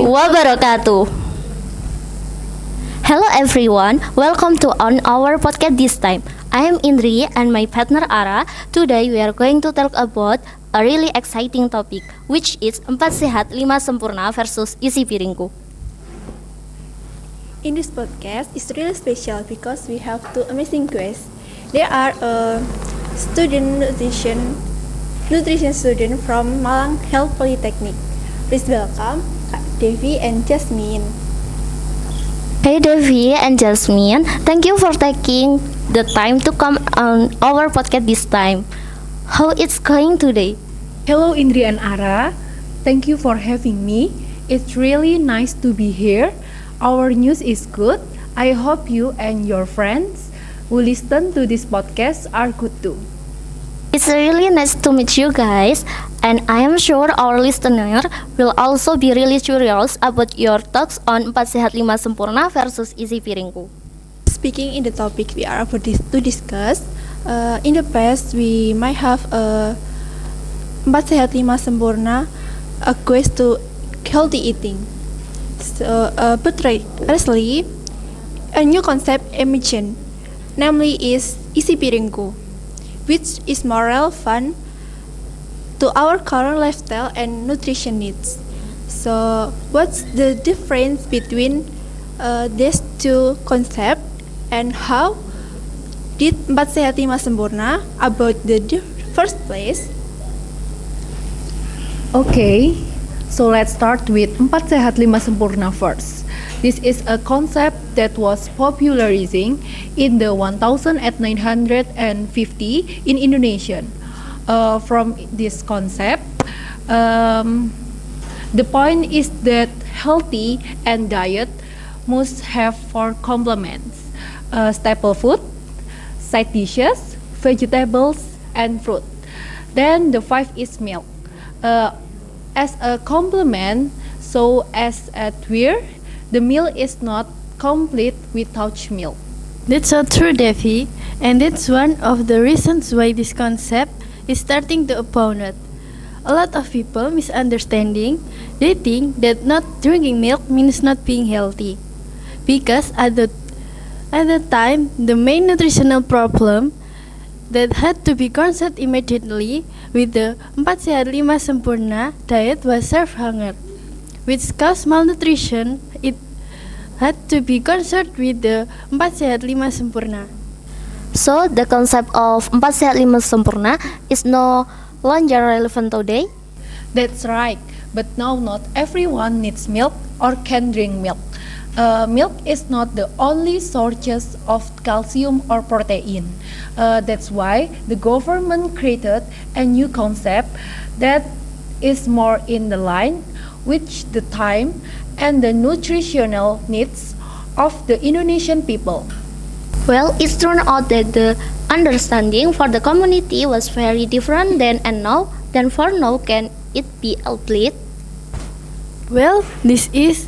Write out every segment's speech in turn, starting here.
wabarakatuh. Hello everyone, welcome to on our podcast this time. I am Indri and my partner Ara. Today we are going to talk about a really exciting topic, which is 4 sehat 5 sempurna versus isi piringku. In this podcast, it's really special because we have two amazing guests. They are a nutrition student from Malang Health Polytechnic. Please welcome Kak Devi and Jasmine. Hey Devi and Jasmine, thank you for taking the time to come on our podcast this time. How it's going today? Hello Indri and Ara, thank you for having me. It's really nice to be here. Our news is good. I hope you and your friends who listen to this podcast are good too. It's really nice to meet you guys, and I am sure our listener will also be really curious about your thoughts on 4 sehat 5 sempurna versus isi piringku. Speaking in the topic we are about to discuss, in the past we might have a 4 sehat 5 sempurna, a quest to healthy eating. But recently, a new concept emerged, namely is isi piringku, which is more relevant to our current lifestyle and nutrition needs. So, what's the difference between these two concepts, and how did 4 sehat 5 sempurna about the first place? Okay, so let's start with 4 sehat 5 sempurna first. This is a concept that was popularizing in the 1950 in Indonesia. From this concept, the point is that healthy and diet must have 4 complements: staple food, side dishes, vegetables, and fruit. Then the 5 is milk. As a complement, so as at where the meal is not complete without milk. That's so true, Devi, and that's one of the reasons why this concept is starting to abound. A lot of people misunderstanding. They think that not drinking milk means not being healthy, because at the time the main nutritional problem that had to be conquered immediately with the 4 sehat 5 sempurna diet was serve hunger, which caused malnutrition. It had to be conquered with the 4 sehat 5 sempurna. So, the concept of 4 sehat 5 sempurna is no longer relevant today? That's right, but now not everyone needs milk or can drink milk. Milk is not the only sources of calcium or protein. That's why the government created a new concept that is more in the line with the time and the nutritional needs of the Indonesian people. Well, it turned out that the understanding for the community was very different then and now. Then for now, can it be applied? Well, this is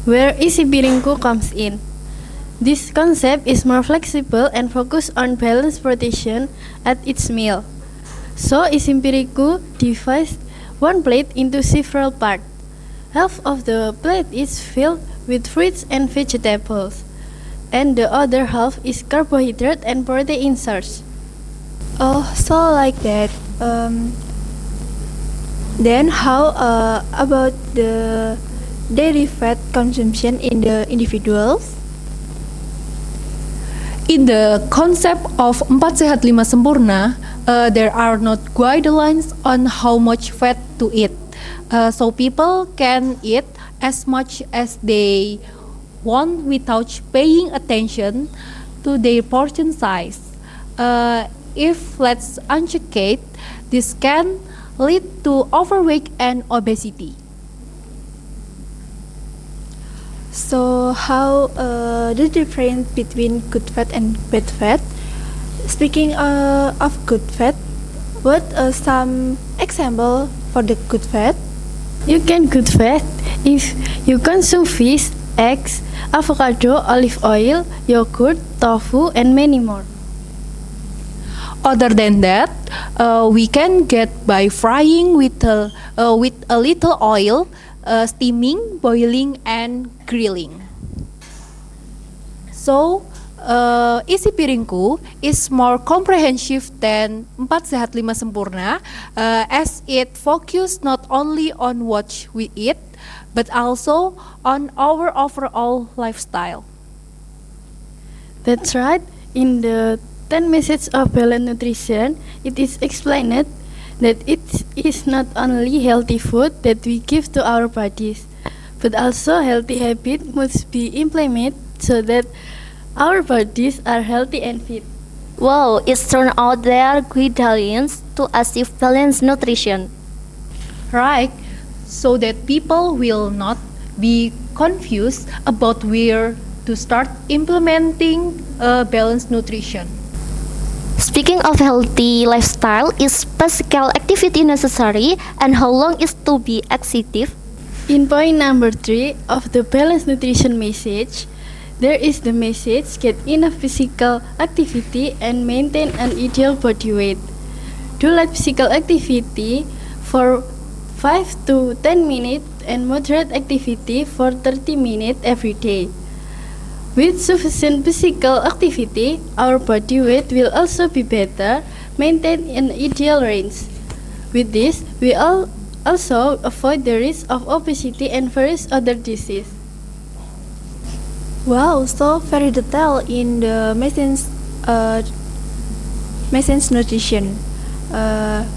where isi piringku comes in. This concept is more flexible and focused on balanced protein at its meal. So, isi piringku divides one plate into several parts. Half of the plate is filled with fruits and vegetables, and the other half is carbohydrate and protein source. Oh, so like that. Then how about the dairy fat consumption in the individuals? In the concept of 4 sehat 5 sempurna, there are not guidelines on how much fat to eat. So people can eat as much as they want without paying attention to their portion size. If let's unchecked, this can lead to overweight and obesity. So how the difference between good fat and bad fat? Speaking of good fat, what some example for the good fat? You can good fat if you consume fish, eggs, avocado, olive oil, yogurt, tofu, and many more. Other than that, we can get by frying with a little oil, steaming, boiling, and grilling. So, isi piringku is more comprehensive than 4 Sehat 5 Sempurna, as it focus not only on what we eat, but also on our overall lifestyle. That's right. In the 10 messages of balanced nutrition, it is explained that it is not only healthy food that we give to our bodies, but also healthy habits must be implemented so that our bodies are healthy and fit. Wow, it's turned out there are guidelines to achieve balanced nutrition. Right, so that people will not be confused about where to start implementing balanced nutrition. Speaking of healthy lifestyle, is physical activity necessary and how long is to be active? In point number 3 of the balanced nutrition message, there is the message get enough physical activity and maintain an ideal body weight. Do light physical activity for 5 to 10 minutes and moderate activity for 30 minutes every day. With sufficient physical activity, our body weight will also be better, maintain an ideal range. With this, we also avoid the risk of obesity and various other diseases. Wow, so very detailed in the message nutrition.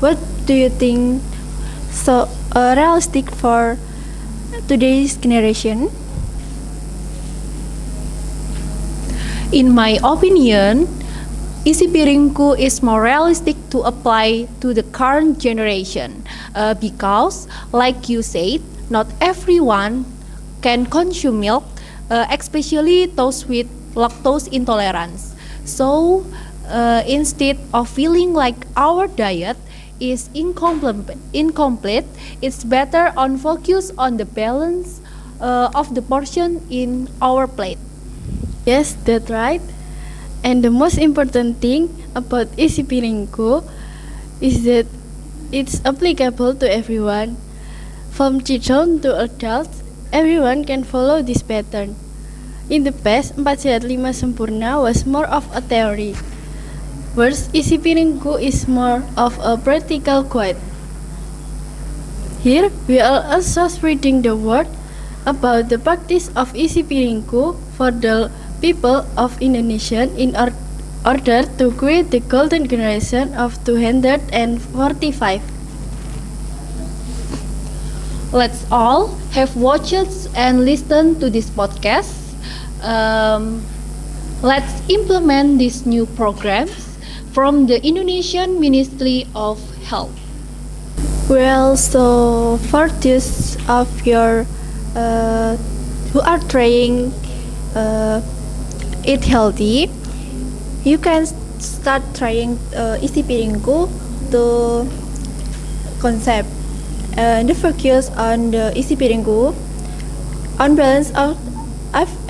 What do you think so realistic for today's generation? In my opinion, isi piringku is more realistic to apply to the current generation because, like you said, not everyone can consume milk, especially those with lactose intolerance. So, instead of feeling like our diet is incomplete, it's better on focus on the balance of the portion in our plate. Yes, that's right. And the most important thing about isi piringku is that it's applicable to everyone. From children to adults, everyone can follow this pattern. In the past, 4 Sehat 5 Sempurna was more of a theory, whereas isi piringku is more of a practical quote. Here, we are also spreading the word about the practice of isi piringku for the people of Indonesia in order to create the golden generation of 245. Let's all have watched and listened to this podcast. Let's implement these new programs from the Indonesian Ministry of Health. Well, so for those of your who are trying eat healthy, you can start trying isi piringku to concept. The focus on the isi piringku on balance of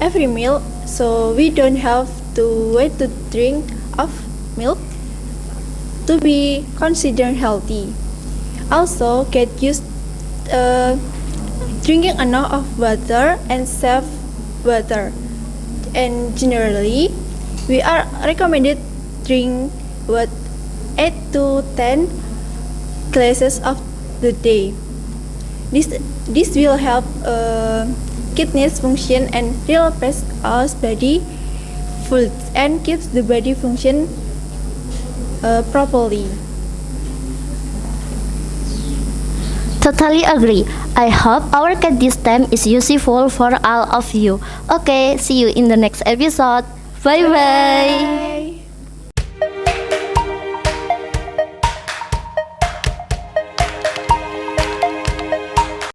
every meal, so we don't have to wait to drink of milk to be considered healthy. Also, get used drinking enough of water and save water. And generally, we are recommended drink 8 to 10 glasses of the day. This will help kidneys function and replace our body fluids and keeps the body function properly. Totally agree. I hope our cat this time is useful for all of you. Okay, see you in the next episode. Bye bye.